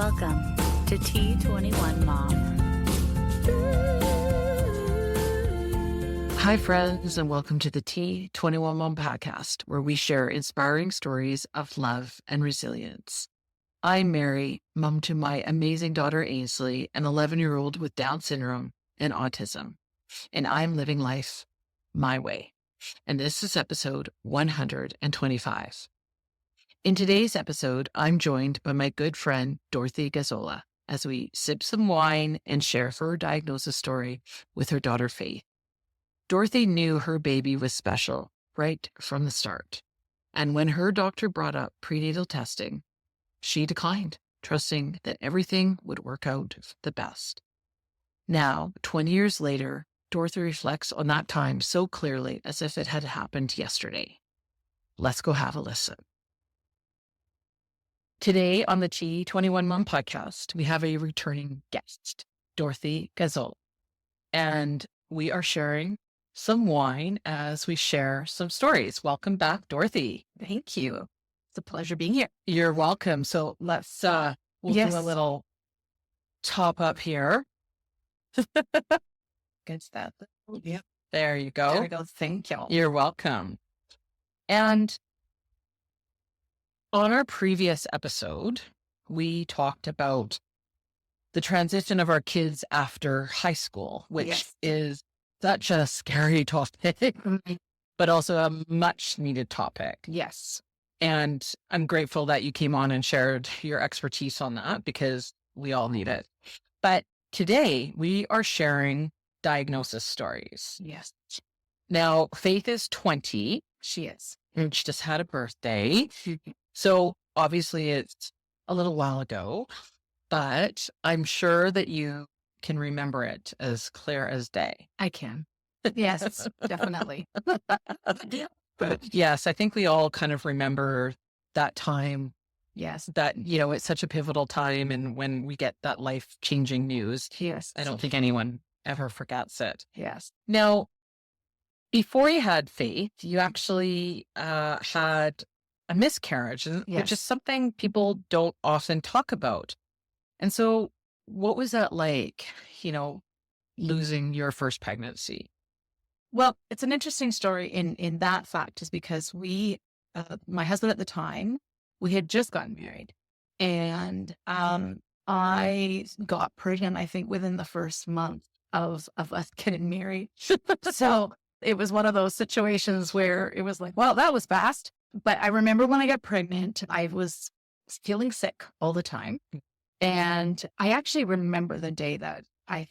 Welcome to T21Mom. Hi, friends, and welcome to the T21Mom podcast, where we share inspiring stories of love and resilience. I'm Mary, mom to my amazing daughter Ainsley, an 11-year-old with Down syndrome and autism, and I'm living life my way. And this is episode 125. In today's episode, I'm joined by my good friend, Dorothy Gazzola, as we sip some wine and share her diagnosis story with her daughter, Faith. Dorothy knew her baby was special right from the start. And when her doctor brought up prenatal testing, she declined, trusting that everything would work out the best. Now, 20 years later, Dorothy reflects on that time so clearly as if it had happened yesterday. Let's go have a listen. Today on the T21Mom podcast, we have a returning guest, Dorothy Gazzola, and we are sharing some wine as we share some stories. Welcome back, Dorothy. Thank you. It's a pleasure being here. You're welcome. So let's do a little top up here. Good stuff. Yep. There you go. There we go. Thank you. You're welcome. And on our previous episode, we talked about the transition of our kids after high school, which is such a scary topic, but also a much needed topic. Yes. And I'm grateful that you came on and shared your expertise on that because we all need it. But today we are sharing diagnosis stories. Yes. Now, Faith is 20. She is. And she just had a birthday. So obviously it's a little while ago, but I'm sure that you can remember it as clear as day. I can. Yes, definitely. But yes, I think we all kind of remember that time. Yes. That, it's such a pivotal time. And when we get that life-changing news, Yes. I don't think anyone ever forgets it. Yes. Now, before you had Faith, you actually had a miscarriage, which is something people don't often talk about. And so what was that like, losing your first pregnancy? Well, it's an interesting story in that fact is because we, my husband at the time, we had just gotten married and I got pregnant, I think, within the first month of us getting married. So it was one of those situations where it was like, well, that was fast. But I remember when I got pregnant, I was feeling sick all the time. And I actually remember the day that I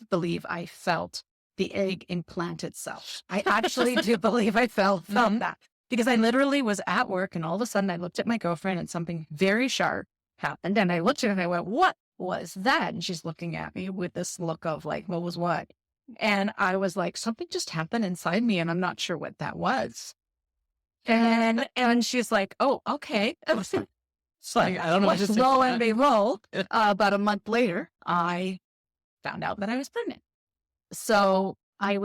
believe I felt the egg implant itself. I actually do believe I felt that because I literally was at work and all of a sudden I looked at my girlfriend and something very sharp happened. And I looked at her and I went, what was that? And she's looking at me with this look of like, what was what? And I was like, something just happened inside me and I'm not sure what that was. And she's like, oh, okay. It's like, I don't know. Just lo and behold, about a month later, I found out that I was pregnant. So I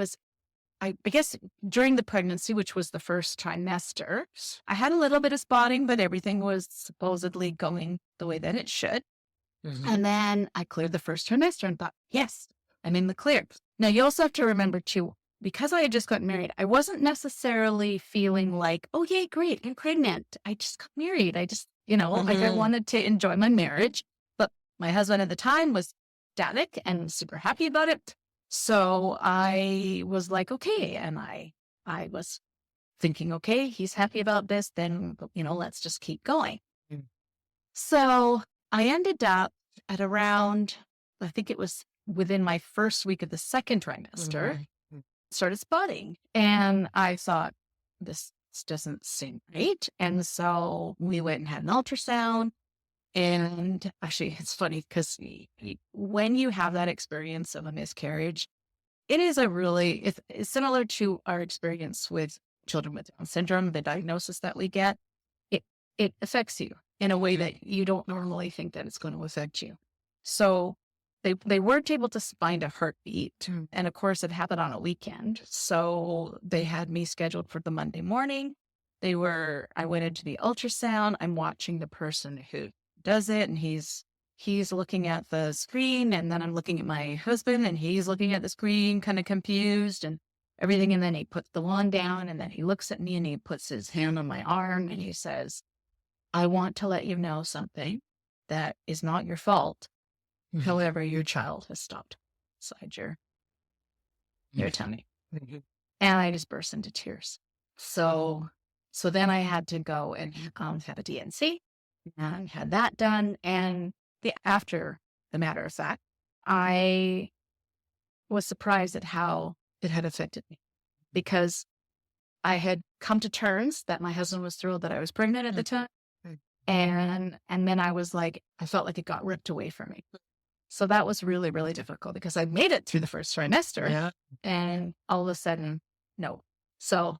guess during the pregnancy, which was the first trimester, I had a little bit of spotting, but everything was supposedly going the way that it should. Mm-hmm. And then I cleared the first trimester and thought, yes, I'm in the clear. Now, you also have to remember, too, because I had just gotten married, I wasn't necessarily feeling like, oh, yay, great, I'm pregnant. I just got married. I just, like I wanted to enjoy my marriage. But my husband at the time was ecstatic and super happy about it. So I was like, okay. And I was thinking, okay, he's happy about this. Then, let's just keep going. Mm. So I ended up at around, I think it was within my first week of the second trimester, started spotting. And I thought, this doesn't seem right. And so we went and had an ultrasound. And actually, it's funny because when you have that experience of a miscarriage, it is it's similar to our experience with children with Down syndrome, the diagnosis that we get. It affects you in a way that you don't normally think that it's going to affect you. So they weren't able to find a heartbeat. And of course, it happened on a weekend. So they had me scheduled for the Monday morning. I went into the ultrasound. I'm watching the person who does it, and he's he's looking at the screen, and then I'm looking at my husband, and he's looking at the screen, kind of confused and everything. And then he puts the wand down, and then he looks at me and he puts his hand on my arm and he says, I want to let you know something that is not your fault. However, your child has stopped inside your tummy. And I just burst into tears. So then I had to go and have a DNC and had that done. And after the matter of fact, I was surprised at how it had affected me, because I had come to terms that my husband was thrilled that I was pregnant at the time. And then I was like, I felt like it got ripped away from me. So that was really, really difficult, because I made it through the first trimester and all of a sudden, no. So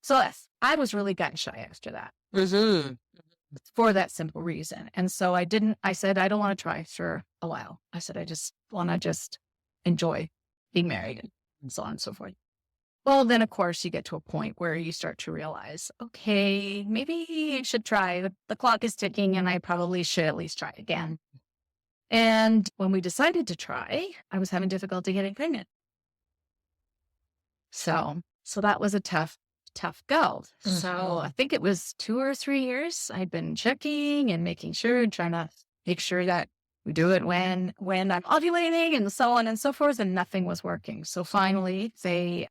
yes, I was really gun shy after that for that simple reason. And so I said, I don't want to try for a while. I said, I just want to enjoy being married and so on and so forth. Well, then, of course, you get to a point where you start to realize, okay, maybe I should try. The clock is ticking and I probably should at least try again. And when we decided to try, I was having difficulty getting pregnant. So that was a tough go. So I think it was 2 or 3 years I'd been checking and making sure, trying to make sure that we do it when I'm ovulating and so on and so forth, and nothing was working. So finally they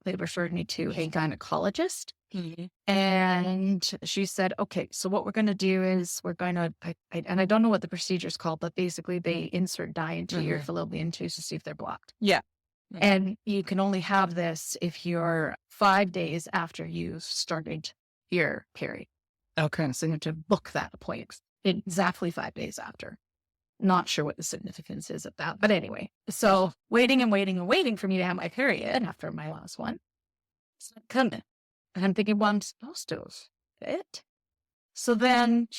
referred me to a gynecologist. And she said, okay, so what we're going to do is we're going to, and I don't know what the procedure is called, but basically they insert dye into your fallopian tubes to see if they're blocked. Yeah. And you can only have this if you're 5 days after you've started your period. Okay. So you have to book that appointment exactly 5 days after. Not sure what the significance is of that. But anyway, so waiting for me to have my period after my last one. It's not coming. And I'm thinking, well, I'm supposed to fit. So then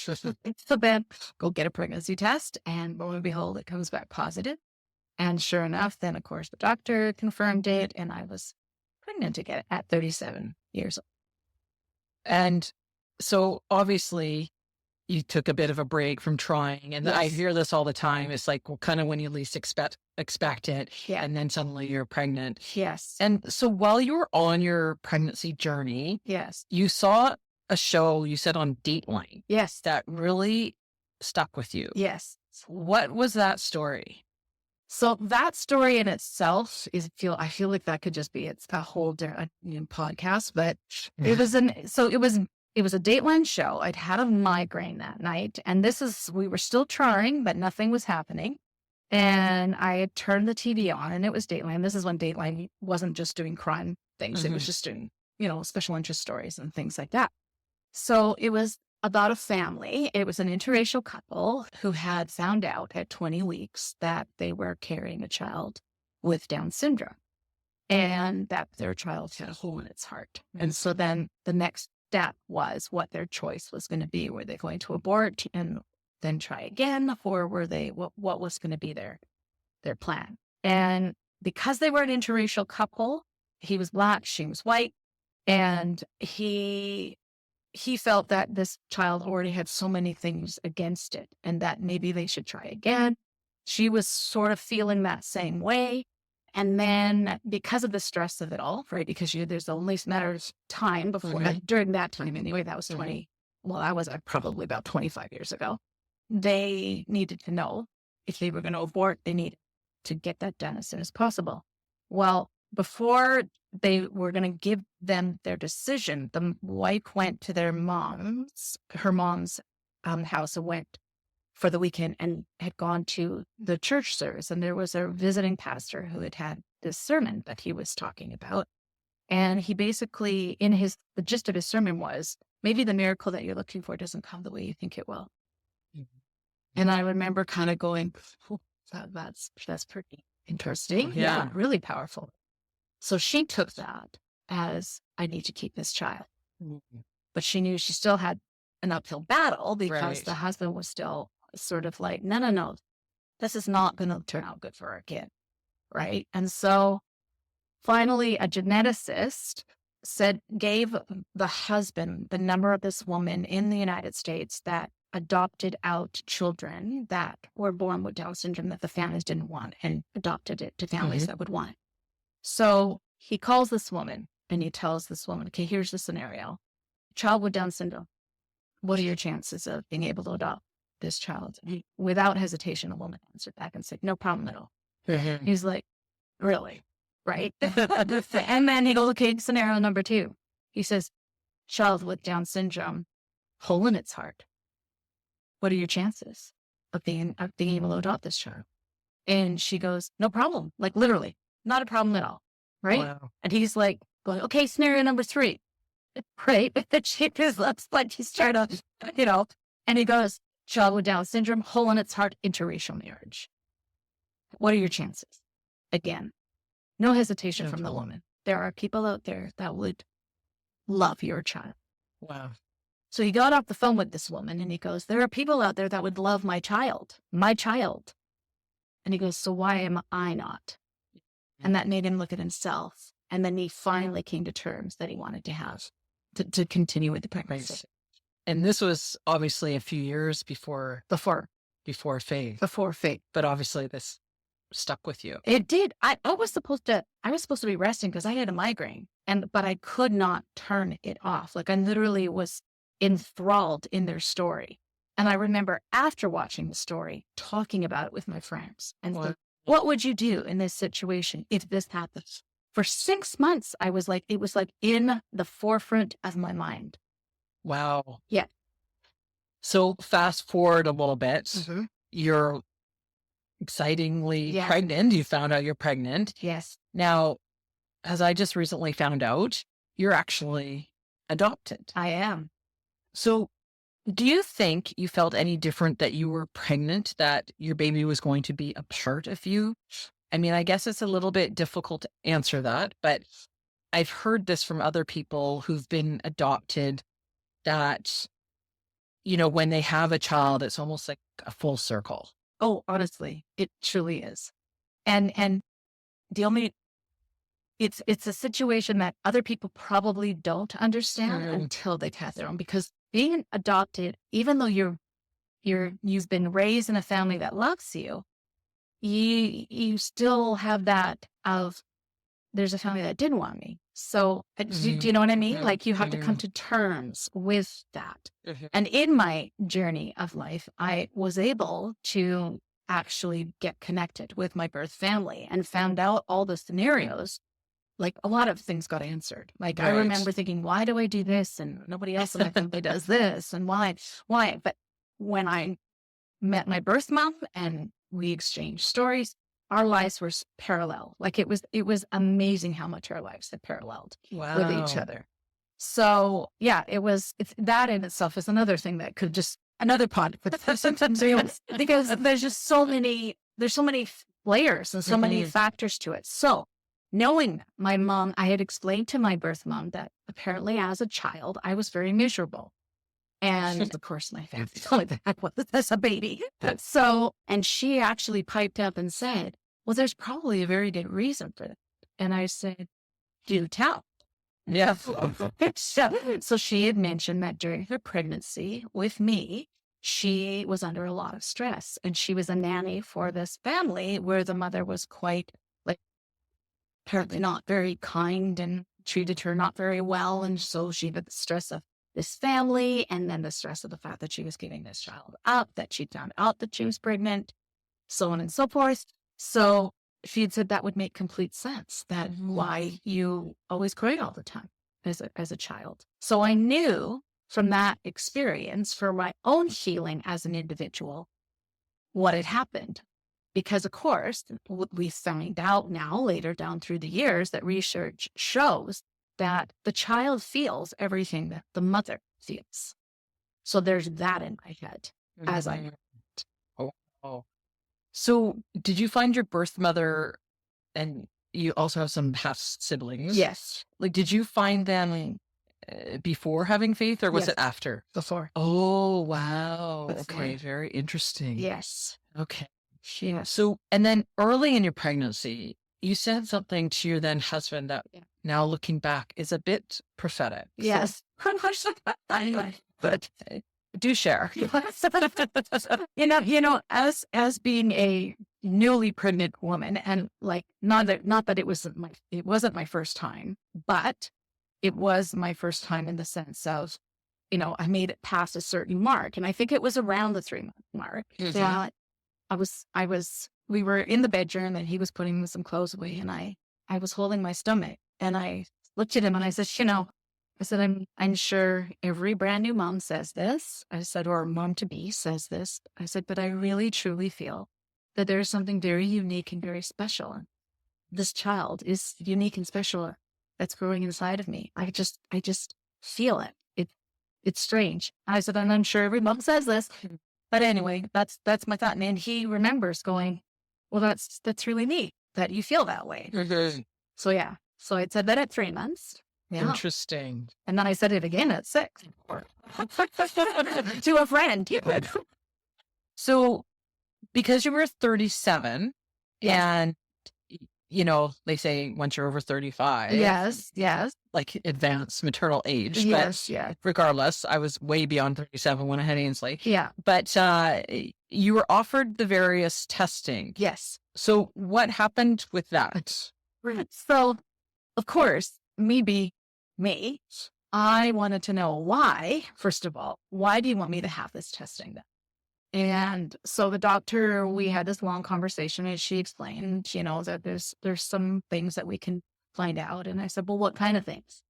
go get a pregnancy test, and lo and behold, it comes back positive. And sure enough, then of course the doctor confirmed it, and I was pregnant again at 37 years old. And so obviously you took a bit of a break from trying, and I hear this all the time. It's like, well, kind of when you least expect it, and then suddenly you're pregnant. Yes. And so while you were on your pregnancy journey, you saw a show, you said on Dateline, that really stuck with you. Yes. What was that story? So that story in itself I feel like that could just be, it's a whole different podcast, but it was a Dateline show. I'd had a migraine that night, and we were still trying, but nothing was happening. And I had turned the TV on, and it was Dateline. This is when Dateline wasn't just doing crime things. It was just doing, special interest stories and things like that. So it was about a family. It was an interracial couple who had found out at 20 weeks that they were carrying a child with Down syndrome, and that their child had a hole in its heart. And so then the next step was what their choice was going to be. Were they going to abort and then try again, or were they, what was going to be their plan? And because they were an interracial couple, he was Black, she was white, and he felt that this child already had so many things against it, and that maybe they should try again. She was sort of feeling that same way. And then because of the stress of it all, right, because there's only a matter of time before, during that time anyway, that was that was probably about 25 years ago. They needed to know if they were going to abort, they needed to get that done as soon as possible. Well, before they were going to give them their decision, the wife went to her mom's house and went for the weekend and had gone to the church service. And there was a visiting pastor who had this sermon that he was talking about. And he basically, the gist of his sermon was, maybe the miracle that you're looking for doesn't come the way you think it will. And I remember kind of going, oh, that's pretty interesting. Yeah, really powerful. So she took that as, I need to keep this child. But she knew she still had an uphill battle, because the husband was still sort of like, no, this is not going to turn out good for our kid. Right. And so finally, a geneticist gave the husband the number of this woman in the United States that adopted out children that were born with Down syndrome that the families didn't want and adopted it to families that would want it. So he calls this woman and he tells this woman, okay, here's the scenario. Child with Down syndrome. What are your chances of being able to adopt this child? And without hesitation, the woman answered back and said, no problem at all. He's like, really? Right? And then he goes, okay, scenario number 2. He says, child with Down syndrome, hole in its heart. What are your chances of being able to adopt this child? And she goes, no problem. Like literally, not a problem at all. Right? Wow. And he's like, going, okay, scenario number 3. Right? She just looks like she's trying to, and he goes, child with Down syndrome, hole in its heart, interracial marriage. What are your chances? Again, no hesitation from the woman. There are people out there that would love your child. Wow. So he got off the phone with this woman and he goes, there are people out there that would love my child. And he goes, so why am I not? And that made him look at himself. And then he finally came to terms that he wanted to have to continue with the pregnancy. And this was obviously a few years before faith. But obviously this stuck with you. It did. I was supposed to be resting because I had a migraine, but I could not turn it off. Like I literally was enthralled in their story. And I remember after watching the story, talking about it with my friends and what would you do in this situation if this happens? For 6 months, it was like in the forefront of my mind. Wow. Yeah. So fast forward a little bit, you're excitingly pregnant. You found out you're pregnant. Yes. Now, as I just recently found out, you're actually adopted. I am. So do you think you felt any different that you were pregnant, that your baby was going to be a part of you? I mean, I guess it's a little bit difficult to answer that, but I've heard this from other people who've been adopted that, when they have a child, it's almost like a full circle. Oh, honestly, it truly is. And it's a situation that other people probably don't understand until they've had their own, because being adopted, even though you've been raised in a family that loves you, you still have that of there's a family that didn't want me. So do you know what I mean? Like you have to come to terms with that. And in my journey of life, I was able to actually get connected with my birth family and found out all the scenarios. Like a lot of things got answered. Like I remember thinking, why do I do this? And nobody else in my family does this. And why? But when I met my birth mom and we exchanged stories, our lives were parallel. Like it was amazing how much our lives had paralleled with each other. So yeah, it's that in itself is another thing that could just another pod because there's just so many layers and so many factors to it. So knowing my mom, I had explained to my birth mom that apparently as a child, I was very miserable. And of course, my family told me that, that's a baby. So, and she actually piped up and said, well, there's probably a very good reason for that. And I said, do tell. Yeah. So she had mentioned that during her pregnancy with me, she was under a lot of stress and she was a nanny for this family where the mother was quite apparently not very kind and treated her not very well. And so she had the stress of this family and then the stress of the fact that she was giving this child up, that she found out that she was pregnant, so on and so forth. So she had said that would make complete sense, that why you always cried all the time as a child. So I knew from that experience for my own healing as an individual, what had happened. Because of course, we find out now later down through the years that research shows that the child feels everything that the mother feels. So there's that in my head as I. Oh. So did you find your birth mother, and you also have some half siblings? Yes. Like, did you find them before having faith or was it after? Before. Oh, wow. Before. Okay. Very interesting. Yes. Okay. Yeah. So, and then early in your pregnancy, you said something to your then husband that now looking back is a bit prophetic. Yes. So, but Do share. As being a newly pregnant woman, and like not that it wasn't my first time, but it was my first time in the sense of, I made it past a certain mark, and I think it was around the 3-month mark that we were in the bedroom and he was putting some clothes away, and I was holding my stomach, and I looked at him and I said, I'm sure every brand new mom says this. I said, or mom to be says this. I said, but I really truly feel that there's something very unique and very special. And this child is unique and special that's growing inside of me. I just feel it. It's strange. I said, and I'm sure every mom says this. But anyway, that's my thought. And he remembers going, well, that's really neat that you feel that way. So yeah. So I said that at 3 months. Yeah. Interesting. And then I said it again at 6 to a friend. So because you were 37 and, they say once you're over 35. Yes. Like advanced maternal age. Yes. But regardless, I was way beyond 37 when I had Ainsley. Yeah. But you were offered the various testing. Yes. So what happened with that? Right. So, of course, me, I wanted to know why, first of all, why do you want me to have this testing done? And so the doctor, we had this long conversation and she explained, that there's some things that we can find out. And I said, well, what kind of things?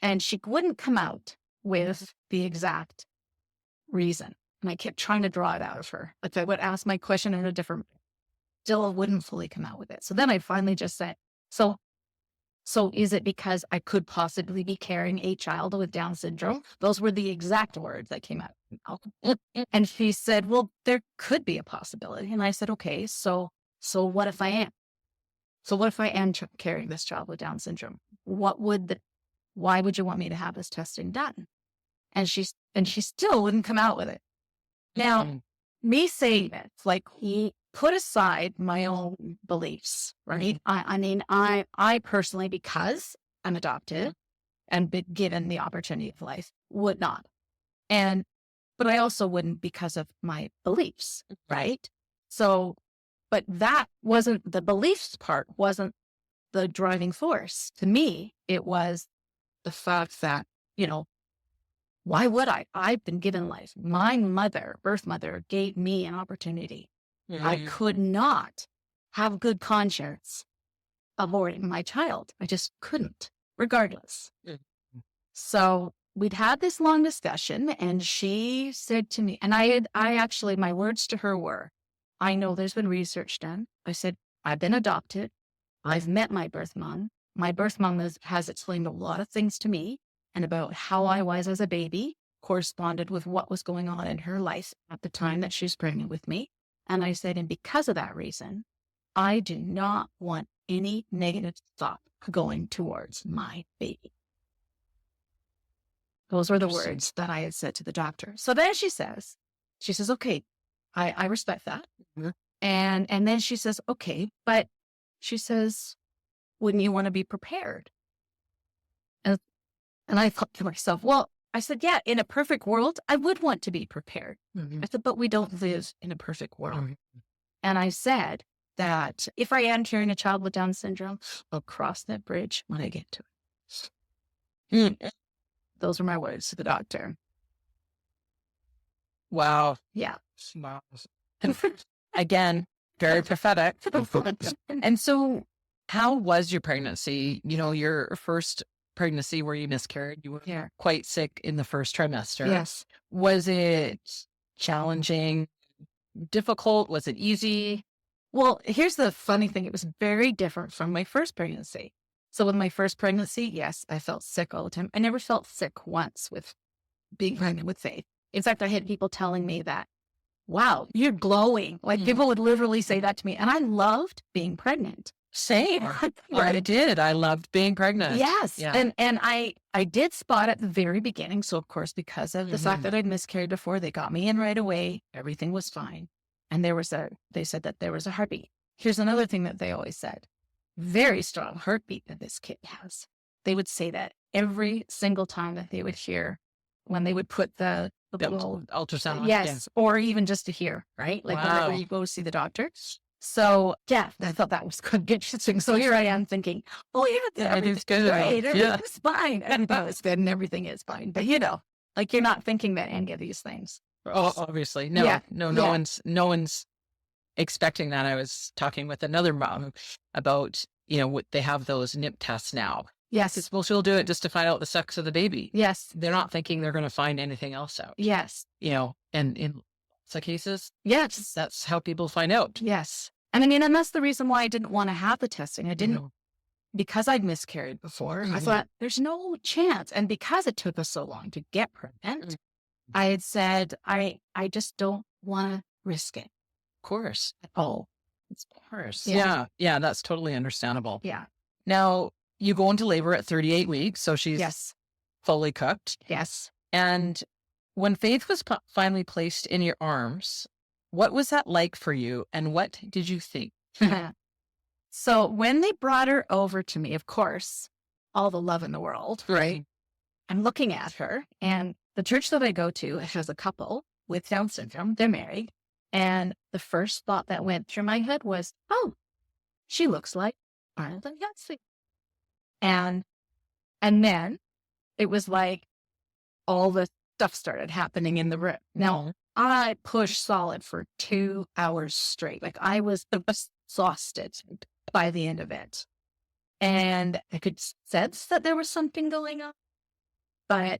And she wouldn't come out with the exact reason. And I kept trying to draw it out of her. Like I would ask my question in a different way. Still wouldn't fully come out with it. So then I finally just said, so is it because I could possibly be carrying a child with Down syndrome? Those were the exact words that came out. And she said, well, there could be a possibility. And I said, okay, so what if I am? So what if I am carrying this child with Down syndrome? Why would you want me to have this testing done? And she still wouldn't come out with it. Now, me saying it, like he put aside my own beliefs, right? I personally, because I'm adopted and been given the opportunity of life, would not. But I also wouldn't because of my beliefs, right? So, but that wasn't, the beliefs part wasn't the driving force. To me, it was the fact that, why would I? I've been given life. My birth mother, gave me an opportunity. I could not have good conscience aborting my child. I just couldn't, regardless. So we'd had this long discussion and she said to me, and my words to her were, I know there's been research done. I said, I've been adopted. I've met my birth mom. My birth mom has explained a lot of things to me and about how I was as a baby corresponded with what was going on in her life at the time that she was pregnant with me. And I said, and because of that reason, I do not want any negative thought going towards my baby. Those were the words that I had said to the doctor. So then she says, okay, I respect that. And then she says, okay, but she says, wouldn't you want to be prepared? And I thought to myself, well, I said, yeah, in a perfect world, I would want to be prepared. I said, but we don't live in a perfect world. And I said that if I am carrying a child with Down syndrome, I'll cross that bridge when I get to it. Those were my words to the doctor. Wow. Yeah. Wow. Again, very prophetic. And so how was your pregnancy? Your first pregnancy where you miscarried, you were quite sick in the first trimester. Yes. Was it challenging, difficult? Was it easy? Well, here's the funny thing. It was very different from my first pregnancy. So with my first pregnancy, yes, I felt sick all the time. I never felt sick once with being pregnant with Faith. In fact, I had people telling me that, wow, you're glowing. Like people would literally say that to me. And I loved being pregnant. Same. I did. I loved being pregnant. Yes. Yeah. And I did spot at the very beginning. So of course, because of the fact that I'd miscarried before, they got me in right away. Everything was fine. And they said that there was a heartbeat. Here's another thing that they always said. Very strong heartbeat that this kid has. They would say that every single time that they would hear when they would put the The little, ultrasound. yes, or even just to hear, right? Like whenever Wow. you go see the doctor. So yeah, I thought that was good, interesting. So here I am thinking, oh yeah, Yeah, it is everything's good. great, Yeah. everything's fine, and it's good, and everything is fine. But like you're not thinking that any of these things. Oh, obviously. No, Yeah. no Yeah. one's expecting that. I was talking with another mom about, what they have those NIP tests now. Yes. Well, she'll do it just to find out the sex of the baby. Yes. They're not thinking they're going to find anything else out. Yes. And in lots of cases, Yes. that's how people find out. Yes. And I mean, and that's the reason why I didn't want to have the testing. I didn't, because I'd miscarried before. I thought there's no chance. And because it took us so long to get pregnant, I had said, I just don't want to risk it. Of course. At all. Of course. Yeah. Yeah. That's totally understandable. Yeah. Now, you go into labor at 38 weeks, so she's Yes. fully cooked. Yes. And when Faith was finally placed in your arms, what was that like for you, and what did you think? So when they brought her over to me, of course, all the love in the world, Right. I'm looking at her, and the church that I go to has a couple with Down syndrome. They're married. And the first thought that went through my head was, oh, she looks like Arnold and Yancey. And then it was like all the stuff started happening in the room. Now, I pushed solid for 2 hours straight. Like I was exhausted by the end of it. And I could sense that there was something going on, but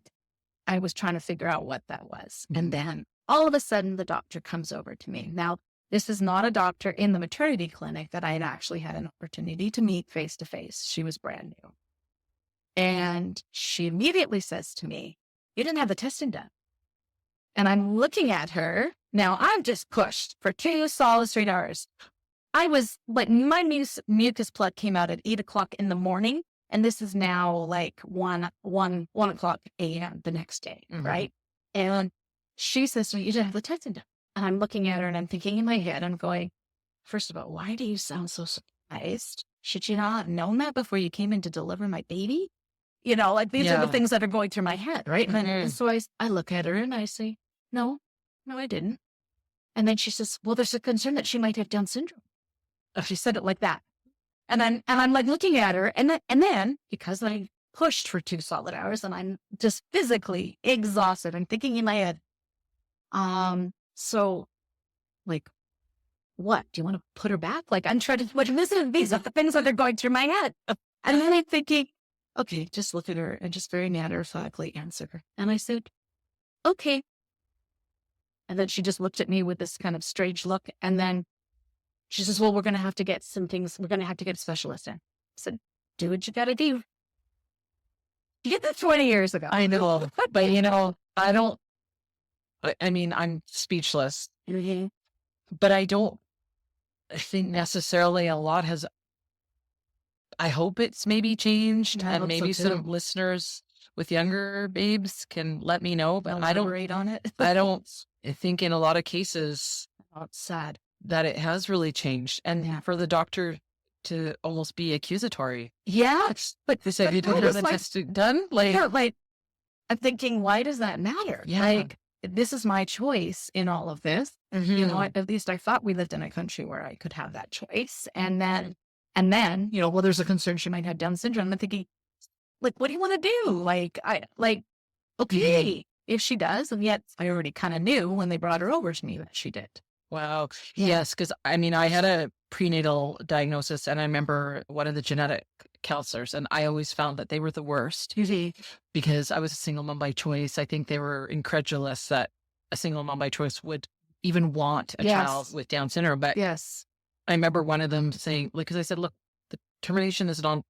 I was trying to figure out what that was. And then all of a sudden, the doctor comes over to me. Now, this is not a doctor in the maternity clinic that I had actually had an opportunity to meet face to face. She was brand new. And she immediately says to me, you didn't have the testing done. And I'm looking at her. Now, I'm just pushed for 2 solid straight hours. I was like, my mucus plug came out at 8 o'clock in the morning. And this is now like 1 o'clock a.m. the next day, right? And she says to me, you didn't have the testing done. And I'm looking at her and I'm thinking in my head, I'm going, first of all, why do you sound so surprised? Should you not have known that before you came in to deliver my baby? Like these are the things that are going through my head, right? And so I look at her and I say, no, I didn't. And then she says, well, there's a concern that she might have Down syndrome. She said it like that. And I'm like looking at her, and then because I pushed for 2 solid hours and I'm just physically exhausted, I'm thinking in my head, so like, what? Do you want to put her back? Like I'm trying to, these are the things that are going through my head. And then I'm thinking, okay, just look at her and just very matter-of-factly answer her. And I said, okay. And then she just looked at me with this kind of strange look. And then she says, well, we're going to have to get some things. We're going to have to get a specialist in. I said, do what you got to do. You did that 20 years ago. I know. But, I'm speechless. But I don't think necessarily a lot has. I hope it's maybe changed, and maybe some listeners with younger babes can let me know. But I don't rate on it. I don't think in a lot of cases it's sad that it has really changed, and for the doctor to almost be accusatory. Yeah, but they said you didn't have the test done. Like I'm thinking, why does that matter? Yeah. Like this is my choice in all of this. At least I thought we lived in a country where I could have that choice. And then, well, there's a concern she might have Down syndrome. I'm thinking, like, what do you want to do? Okay, if she does, and yet I already kind of knew when they brought her over to me that she did. Wow. Yes, because I had a prenatal diagnosis, and I remember one of the genetic counselors, and I always found that they were the worst because I was a single mom by choice. I think they were incredulous that a single mom by choice would even want a child with Down syndrome. But I remember one of them saying, because I said, look, the termination isn't on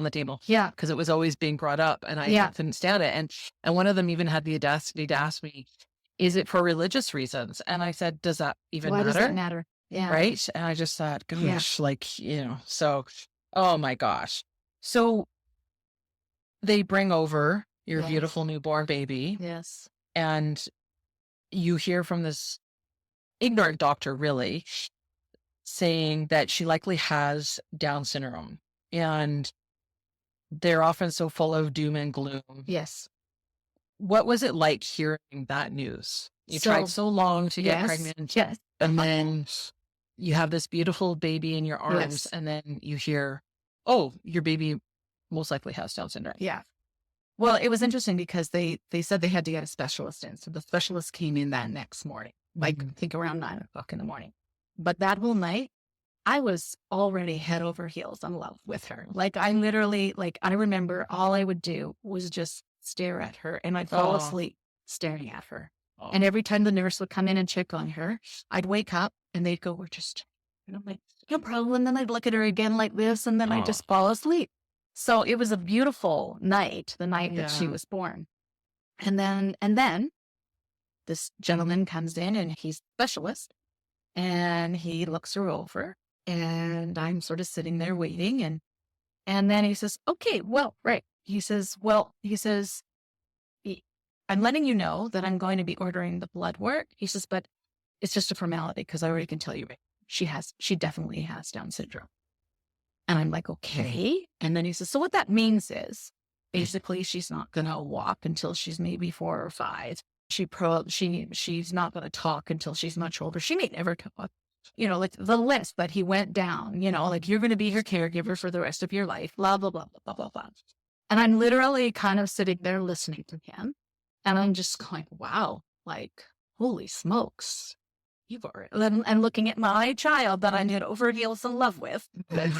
the table. Yeah. Because it was always being brought up, and I couldn't stand it. And one of them even had the audacity to ask me, is it for religious reasons? And I said, does that even matter? Why does that matter? Yeah. Right. And I just thought, gosh, so, oh my gosh. So they bring over your beautiful newborn baby. Yes. And you hear from this ignorant doctor, really, saying that she likely has Down syndrome. And they're often so full of doom and gloom. Yes. what was it like hearing that news? You So, tried so long to get yes, pregnant, yes, and then you have this beautiful baby in your arms, yes, and then you hear, oh, your baby most likely has Down syndrome. yeah. Well, it was interesting because they said they had to get a specialist in. So the specialist came in that next morning, like I think around 9 o'clock in the morning. But that whole night, I was already head over heels in love with her. Like I literally, like I remember all I would do was just stare at her and I'd fall Aw. asleep staring at her. Aw. And every time the nurse would come in and check on her, I'd wake up and they'd go, we're just, and I'm like, no problem. And then I'd look at her again like this and then I'd Aw. just fall asleep. So it was a beautiful night, the night that she Yeah. was born. And then this gentleman comes in and he's a specialist and he looks her over and I'm sort of sitting there waiting and then he says, okay, well, right. He says, "E- I'm letting you know that I'm going to be ordering the blood work. He says, but it's just a formality because I already can tell you, right, she definitely has Down syndrome. And I'm like, okay. And then he says, so what that means is basically she's not going to walk until she's maybe 4 or 5. She's not going to talk until she's much older. She may never talk. Like the list that he went down, like you're going to be her caregiver for the rest of your life, blah, blah, blah, blah, blah, blah, blah. And I'm literally kind of sitting there listening to him. And I'm just going, wow, like, holy smokes. You've already, and looking at my child that I'm head over heels in love with,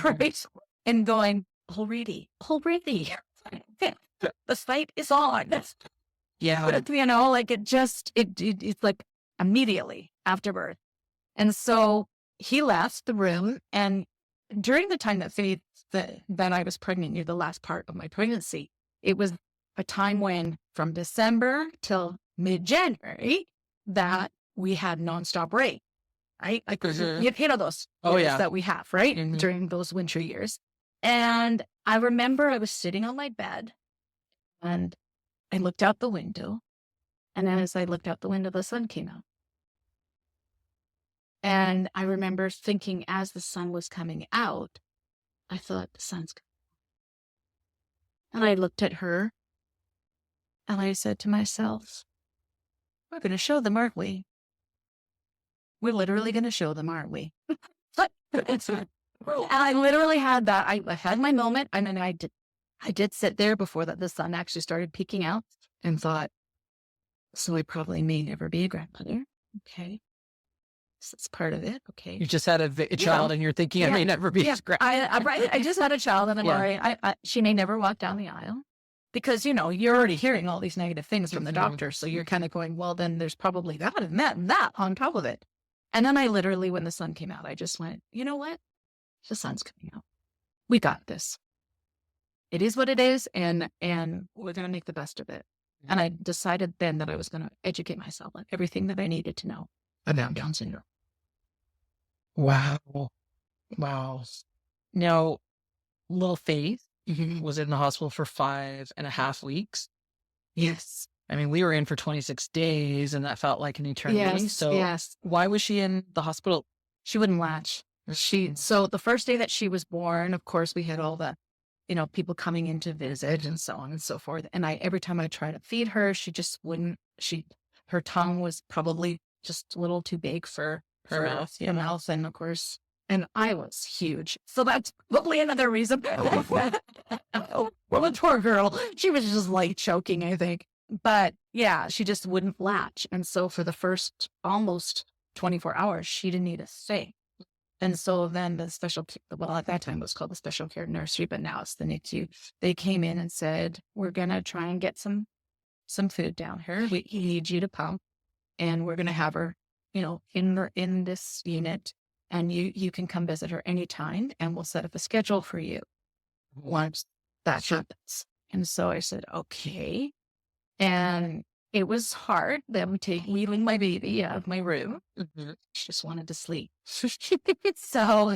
right? And going, already, the fight is on. Yeah. Like it's like immediately after birth. And so he left the room. And during the time that I was pregnant, near the last part of my pregnancy, it was a time when from December till mid-January that we had nonstop rain, right? Like those years that we have, right? Mhm. During those winter years. And I remember I was sitting on my bed and I looked out the window. And as I looked out the window, the sun came out. And I remember thinking as the sun was coming out, I thought, the sun's coming. And I looked at her and I said to myself, we're going to show them, aren't we? We're literally going to show them, aren't we? And I literally had that. I had my moment. And then I did sit there before that the sun actually started peeking out and thought, so I probably may never be a grandmother. Okay. So that's part of it. Okay. You just had a child and you're thinking, I may never be. I just had a child and I'm worried. She may never walk down the aisle because, you're already hearing all these negative things from the doctor. So you're kind of going, well, then there's probably that and that and that on top of it. And then I literally, when the sun came out, I just went, you know what? The sun's coming out. We got this. It is what it is. And we're going to make the best of it. And I decided then that I was going to educate myself on everything that I needed to know about Down syndrome. Wow. Now, little Faith was in the hospital for 5.5 weeks. Yes. I mean, we were in for 26 days and that felt like an eternity. Yes. Why was she in the hospital? She wouldn't latch. So the first day that she was born, of course, we had all the, people coming in to visit and so on and so forth. And every time I tried to feed her, she just wouldn't, her tongue was probably just a little too big for her mouth. Yeah. Mouth. And of course, and I was huge. So that's probably another reason. Well, the poor girl, she was just light choking, I think. But yeah, she just wouldn't latch. And so for the first almost 24 hours, she didn't eat a thing. And so then the at that time it was called the special care nursery, but now it's the NICU. They came in and said, we're going to try and get some food down here. We need you to pump and we're going to have her, in this unit and you can come visit her anytime and we'll set up a schedule for you once that happens. And so I said, okay. And it was hard them leaving my baby out of my room. Mm-hmm. She just wanted to sleep. So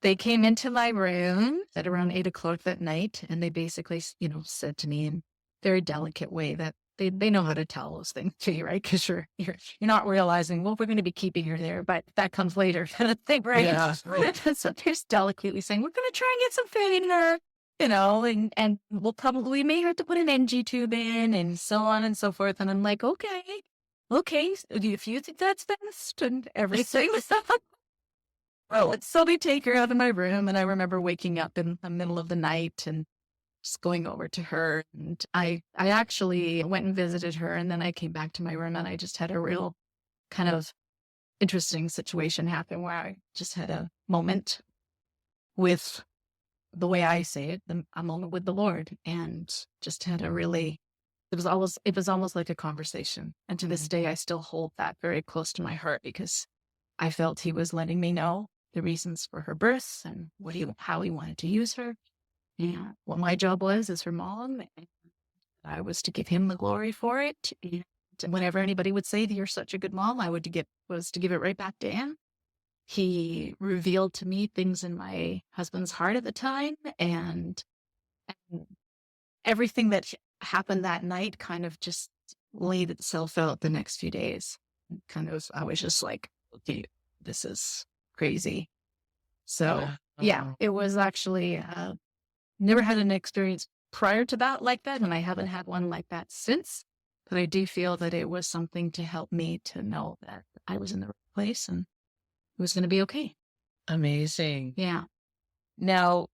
they came into my room at around 8 o'clock that night. And they basically, said to me in a very delicate way that they know how to tell those things to you, right? Because you're not realizing, well, we're going to be keeping her there, but that comes later kind of thing, right? Yeah. So they're just delicately saying, we're going to try and get some food in her. and we may have to put an NG tube in and so on and so forth. And I'm like, okay, if you think that's best and everything. Well, so they take her out of my room, and I remember waking up in the middle of the night and just going over to her. And I actually went and visited her, and then I came back to my room, and I just had a real kind of interesting situation happen where I just had a moment with, the way I say it, a moment with the Lord, and just had a really, it was almost like a conversation. And to this day, I still hold that very close to my heart, because I felt he was letting me know the reasons for her birth and how he wanted to use her, and what my job was as her mom. And I was to give him the glory for it. And whenever anybody would say that you're such a good mom, was to give it right back to him. He revealed to me things in my husband's heart at the time, and everything that happened that night kind of just laid itself out the next few days. I was just like, okay, this is crazy. So yeah, it was actually, never had an experience prior to that like that, and I haven't had one like that since. But I do feel that it was something to help me to know that I was in the right place and it was going to be okay. Amazing. Yeah. Now,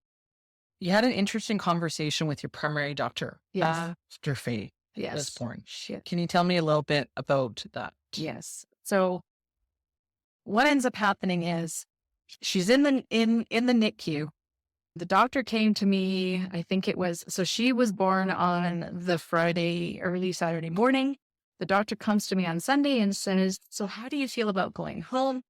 you had an interesting conversation with your primary doctor after Faith was born. Can you tell me a little bit about that? Yes. So what ends up happening is she's in the NICU. The doctor came to me, I think it was, so she was born on the Friday, early Saturday morning. The doctor comes to me on Sunday and says, so how do you feel about going home?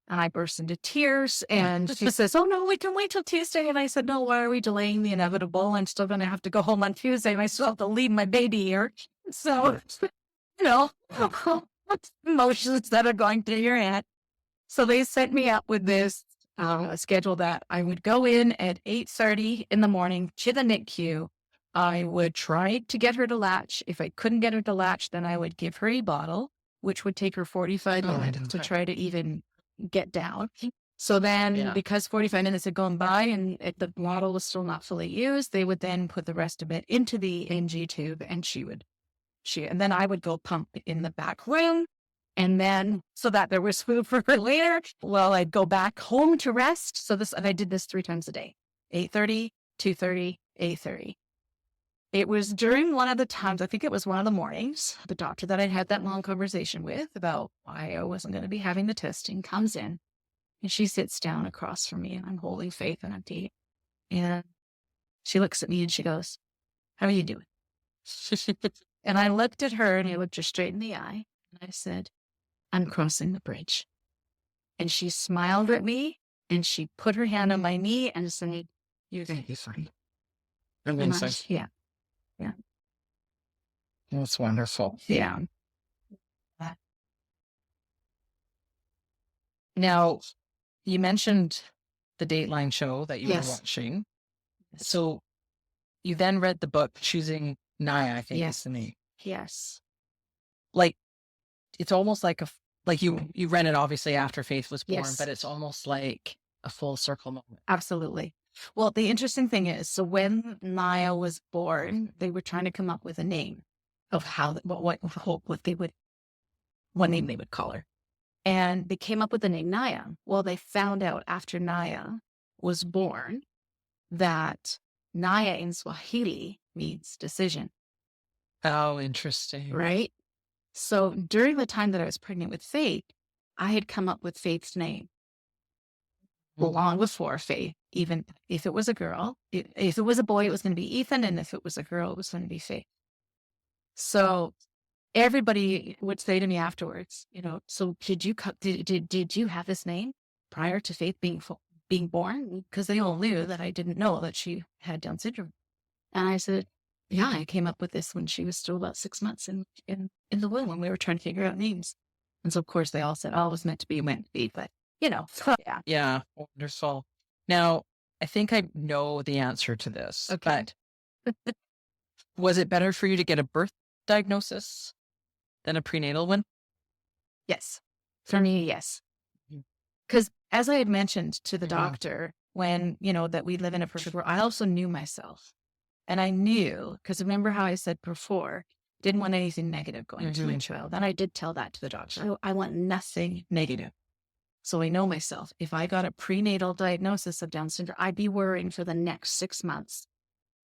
And I burst into tears, and she says, oh no, we can wait till Tuesday. And I said, no, why are we delaying the inevitable? I'm still going to have to go home on Tuesday, and I still have to leave my baby here. So, emotions that are going through your head. So they set me up with this schedule that I would go in at 8:30 in the morning to the NICU. I would try to get her to latch. If I couldn't get her to latch, then I would give her a bottle, which would take her 45 minutes to try to even get down. So then, because 45 minutes had gone by and the bottle was still not fully used, they would then put the rest of it into the NG tube, and and then I would go pump in the back room. And then, so that there was food for her later, well, I'd go back home to rest. And I did this 3 times a day, 8:30, 2:30, 8:30. It was during one of the times, I think it was one of the mornings, the doctor that I'd had that long conversation with about why I wasn't going to be having the testing comes in, and she sits down across from me, and I'm holding Faith and I'm deep. And she looks at me and she goes, how are you doing? And I looked at her, and I looked her straight in the eye, and I said, I'm crossing the bridge. And she smiled at me, and she put her hand on my knee and said, you're going to be fine. Yeah. That's wonderful. Yeah. Now, you mentioned the Dateline show that you were watching. So you then read the book, Choosing Naya, I think is the name. Yes. Like, it's almost like you read it obviously after Faith was born, Yes. but it's almost like a full circle moment. Absolutely. Well, the interesting thing is, so when Naya was born, they were trying to come up with a name of what name they would call her. And they came up with the name Naya. Well, they found out after Naya was born that Naya in Swahili means decision. Oh, interesting. Right? So during the time that I was pregnant with Faith, I had come up with Faith's name long before Faith. Even if it was a girl, if it was a boy, it was going to be Ethan. And if it was a girl, it was going to be Faith. So everybody would say to me afterwards, so did you have this name prior to Faith being born? Because they all knew that I didn't know that she had Down syndrome. And I said, yeah, I came up with this when she was still about 6 months in the womb when we were trying to figure out names. And so, of course, they all said, oh, it was meant to be, but, yeah. Yeah, wonderful. Now, I think I know the answer to this, but was it better for you to get a birth diagnosis than a prenatal one? Yes. For me, yes. Because as I had mentioned to the doctor, when, that we live in a perfect world, I also knew myself. And I knew, because remember how I said before, didn't want anything negative going to my child. And I did tell that to the doctor. I want nothing negative. So I know myself. If I got a prenatal diagnosis of Down syndrome, I'd be worrying for the next 6 months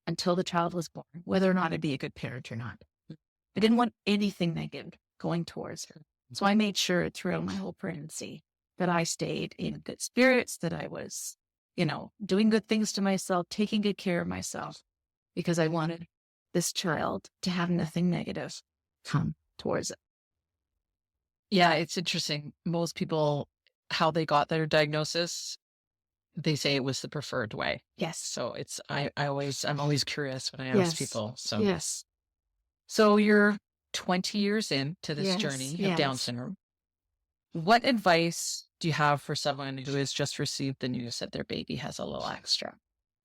until the child was born, whether or not I'd be a good parent or not. I didn't want anything negative going towards her. So I made sure throughout my whole pregnancy that I stayed in good spirits, that I was, doing good things to myself, taking good care of myself, because I wanted this child to have nothing negative come towards it. Yeah, it's interesting. Most people, how they got their diagnosis, they say it was the preferred way. Yes. So I'm always curious when I ask people. So yes. So you're 20 years into this Yes, journey of Down yes. syndrome. What advice do you have for someone who has just received the news that their baby has a little extra?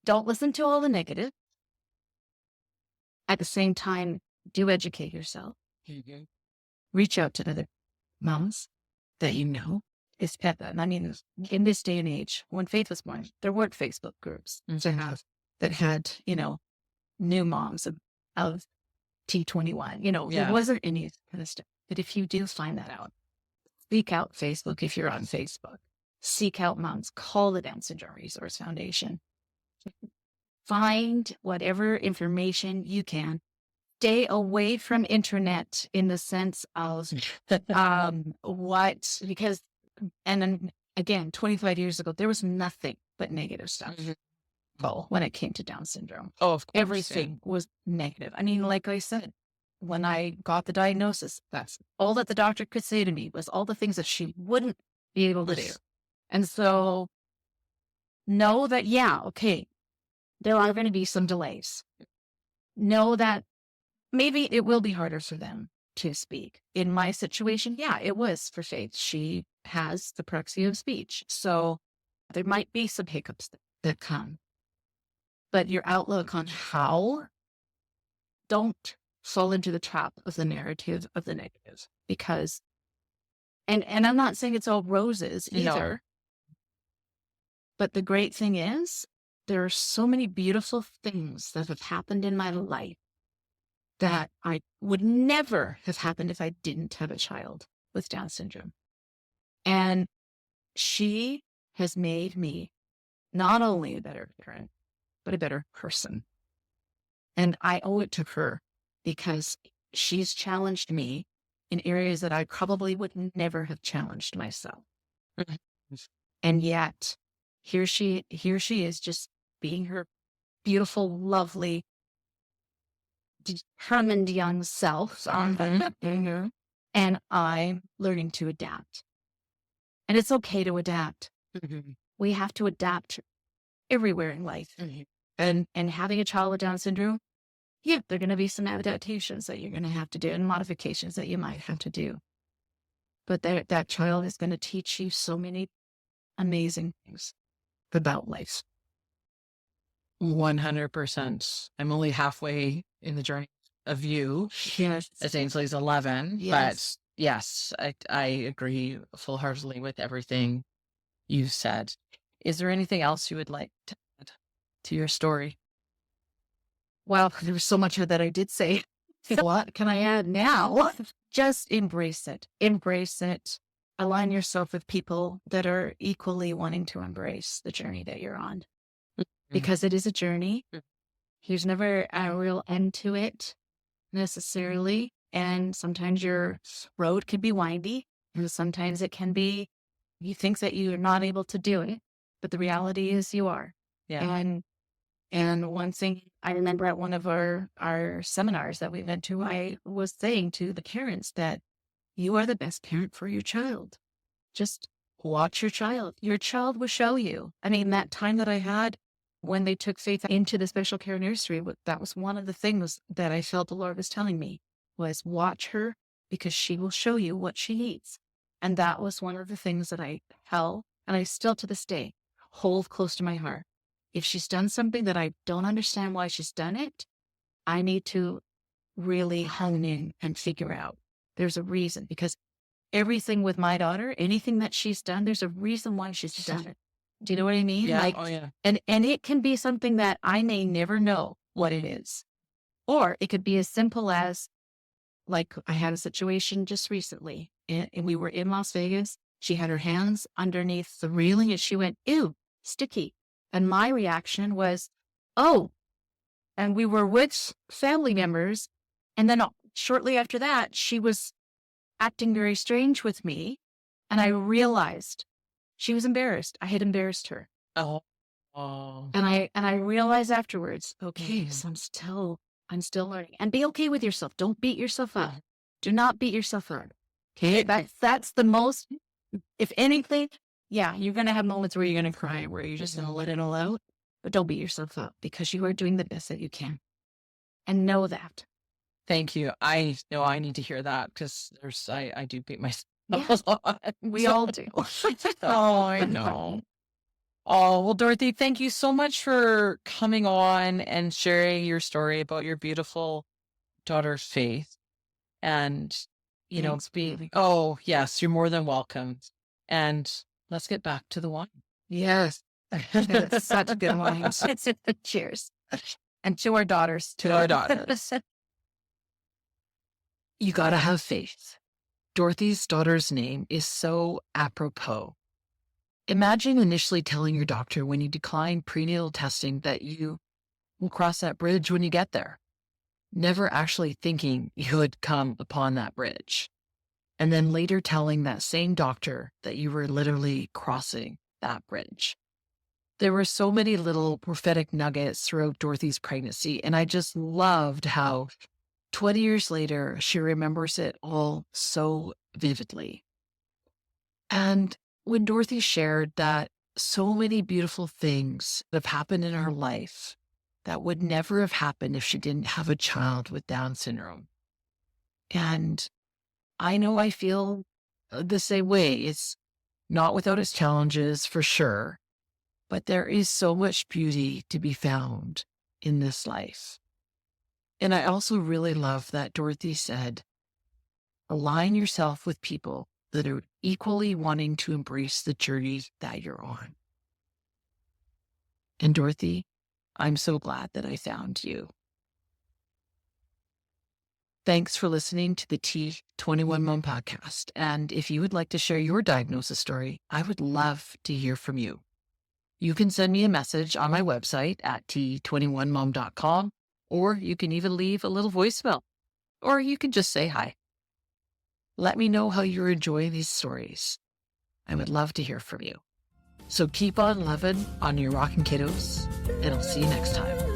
Don't listen to all the negative. At the same time, do educate yourself. Reach out to other moms that you know. I mean, in this day and age, when Faith was born, there weren't Facebook groups that had, new moms of T21. There wasn't any kind of stuff. But if you do find that out, seek out Facebook if you're on Facebook. Seek out moms. Call the Down Syndrome Resource Foundation. Find whatever information you can. Stay away from internet in the sense of because, and then again, 25 years ago, there was nothing but negative stuff when it came to Down syndrome. Oh, of course. Everything was negative. I mean, like I said, when I got the diagnosis, that's all that the doctor could say to me was all the things that she wouldn't be able to do. And so know that, okay, there are going to be some delays. Know that maybe it will be harder for them to speak. In my situation, it was for Faith. She has the praxia of speech. So there might be some hiccups that come. But your outlook on how, don't fall into the trap of the narrative of the negative. Because, and I'm not saying it's all roses either. No. But the great thing is, there are so many beautiful things that have happened in my life that I would never have happened if I didn't have a child with Down syndrome. And she has made me not only a better parent, but a better person. And I owe it to her because she's challenged me in areas that I probably would never have challenged myself. And yet, here she is just being her beautiful, lovely, determined young self. And I'm learning to adapt. And it's okay to adapt. We have to adapt everywhere in life. And having a child with Down syndrome, there are going to be some adaptations that you're going to have to do and modifications that you might have to do. But that child is going to teach you so many amazing things about life. 100%. I'm only halfway in the journey of you. Yes. As Ainsley's 11. Yes. But yes, I agree full-heartedly with everything you said. Is there anything else you would like to add to your story? Well, there was so much that I did say. What can I add now? Just embrace it. Embrace it. Align yourself with people that are equally wanting to embrace the journey that you're on. Because it is a journey. There's never a real end to it necessarily. And sometimes your road can be windy. And sometimes it can be, you think that you're not able to do it. But the reality is you are. Yeah. And one thing I remember at one of our seminars that we went to, I was saying to the parents that you are the best parent for your child. Just watch your child. Your child will show you. I mean, that time that I had when they took Faith into the special care nursery, that was one of the things that I felt the Lord was telling me was watch her because she will show you what she needs. And that was one of the things that I held, and I still to this day hold close to my heart. If she's done something that I don't understand why she's done it, I need to really hone in and figure out there's a reason, because everything with my daughter, anything that she's done, there's a reason why she's done it. Do you know what I mean? Yeah. Like, Oh, yeah. and it can be something that I may never know what it is. Or it could be as simple as, like, I had a situation just recently, and we were in Las Vegas. She had her hands underneath the railing and she went, ew, sticky. And my reaction was, oh, and we were with family members. And then shortly after that, she was acting very strange with me. And I realized she was embarrassed. I had embarrassed her. Oh. Oh. And I realized afterwards, okay, so I'm still learning. And be okay with yourself. Don't beat yourself up. Do not beat yourself up. Okay. That's the most, if anything, yeah, you're gonna have moments where you're gonna cry, where you're just gonna let it all out. But don't beat yourself up because you are doing the best that you can. And know that. Thank you. I know I need to hear that because I do beat myself Yeah. a lot. We all do. Oh, I know. Oh, well, Dorothy, thank you so much for coming on and sharing your story about your beautiful daughter, Faith. And, Thanks, baby. oh, yes, you're more than welcome. And let's get back to the wine. Yes. It's such good wine. Cheers. And to our daughters. To our daughters. You gotta have faith. Dorothy's daughter's name is so apropos. Imagine initially telling your doctor when you decline prenatal testing that you will cross that bridge when you get there, never actually thinking you would come upon that bridge. And then later telling that same doctor that you were literally crossing that bridge. There were so many little prophetic nuggets throughout Dorothy's pregnancy, and I just loved how 20 years later, she remembers it all so vividly. And when Dorothy shared that so many beautiful things have happened in her life that would never have happened if she didn't have a child with Down syndrome. And I know I feel the same way. It's not without its challenges for sure, but there is so much beauty to be found in this life. And I also really love that Dorothy said, align yourself with people that are equally wanting to embrace the journey that you're on. And Dorothy, I'm so glad that I found you. Thanks for listening to the T21Mom podcast. And if you would like to share your diagnosis story, I would love to hear from you. You can send me a message on my website at T21Mom.com, or you can even leave a little voicemail, or you can just say hi. Let me know how you're enjoying these stories. I would love to hear from you. So keep on loving on your rockin' kiddos, and I'll see you next time.